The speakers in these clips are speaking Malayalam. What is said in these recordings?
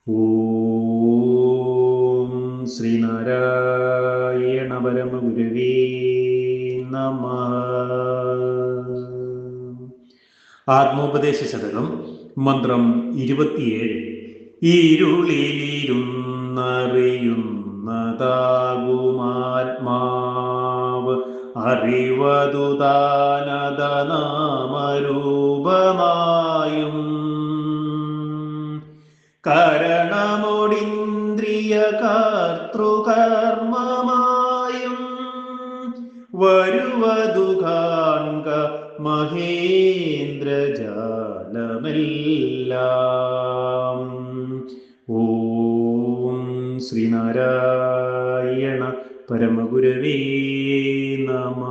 ഓം ശ്രീനാരായണ പരമഗുരവേ നമഃ. ആത്മോപദേശ ശതകം മന്ത്രം 27. ഇരുളിലിരുന്നറിയുന്നതാകുമാത്മാവ് അറിവതു താനദനാമരൂപമായും കരണമൊടിന്ദ്രിയ കർത്തൃകർമ്മമായും വരുവതു കാൺക മഹേന്ദ്രജാലമെല്ലാം. ഓം ശ്രീനാരായണ പരമഗുരവേ നമഃ.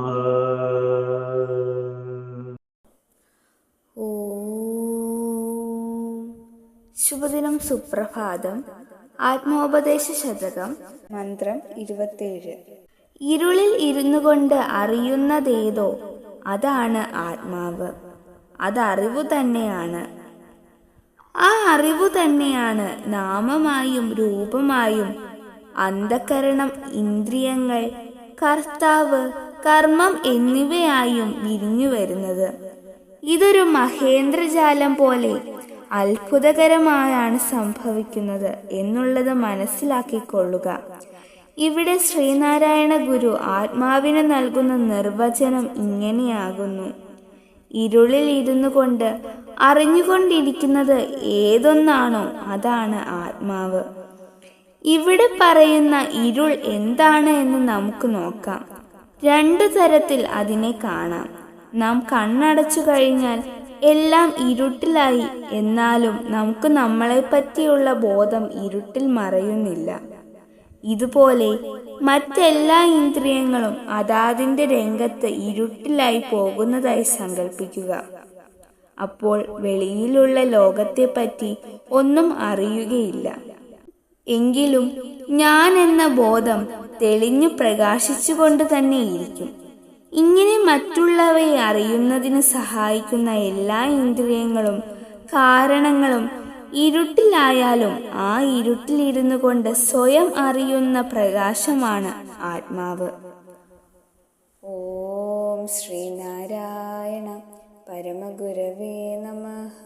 ശുഭദിനം, സുപ്രഭാതം. ആത്മോപദേശ ശതകം മന്ത്രം 27. ഇരുളിൽ ഇരുന്നു കൊണ്ട് അറിയുന്നതേതോ അതാണ് ആത്മാവ്. അതറിവു തന്നെയാണ്. ആ അറിവു തന്നെയാണ് നാമമായും രൂപമായും അന്ധകരണം, ഇന്ദ്രിയങ്ങൾ, കർത്താവ്, കർമ്മം എന്നിവയായും വിരിഞ്ഞു വരുന്നത്. ഇതൊരു മഹേന്ദ്രജാലം പോലെ അത്ഭുതകരമായാണ് സംഭവിക്കുന്നത് എന്നുള്ളത് മനസ്സിലാക്കിക്കൊള്ളുക. ഇവിടെ ശ്രീനാരായണ ഗുരു ആത്മാവിന് നൽകുന്ന നിർവചനം ഇങ്ങനെയാകുന്നു: ഇരുളിൽ ഇരുന്നു കൊണ്ട് അറിഞ്ഞുകൊണ്ടിരിക്കുന്നത് ഏതൊന്നാണോ അതാണ് ആത്മാവ്. ഇവിടെ പറയുന്ന ഇരുൾ എന്താണ് എന്ന് നമുക്ക് നോക്കാം. 2 തരത്തിൽ അതിനെ കാണാം. നാം കണ്ണടച്ചു കഴിഞ്ഞാൽ എല്ലാം ഇരുട്ടിലായി. എന്നാലും നമുക്ക് നമ്മളെപ്പറ്റിയുള്ള ബോധം ഇരുട്ടിൽ മറയുന്നില്ല. ഇതുപോലെ മറ്റെല്ലാ ഇന്ദ്രിയങ്ങളും അതാതിൻ്റെ രംഗത്ത് ഇരുട്ടിലായി പോകുന്നതായി സങ്കല്പിക്കുക. അപ്പോൾ വെളിയിലുള്ള ലോകത്തെപ്പറ്റി ഒന്നും അറിയുകയില്ല. എങ്കിലും ഞാൻ എന്ന ബോധം തെളിഞ്ഞു പ്രകാശിച്ചുകൊണ്ട് തന്നെ ഇരിക്കും. ഇങ്ങനെ മറ്റുള്ളവയെ അറിയുന്നതിന് സഹായിക്കുന്ന എല്ലാ ഇന്ദ്രിയങ്ങളും കാരണങ്ങളും ഇരുട്ടിലായാലും ആ ഇരുട്ടിലിരുന്നു കൊണ്ട് സ്വയം അറിയുന്ന പ്രകാശമാണ് ആത്മാവ്. ഓം ശ്രീനാരായണ പരമഗുരവേ നമഃ.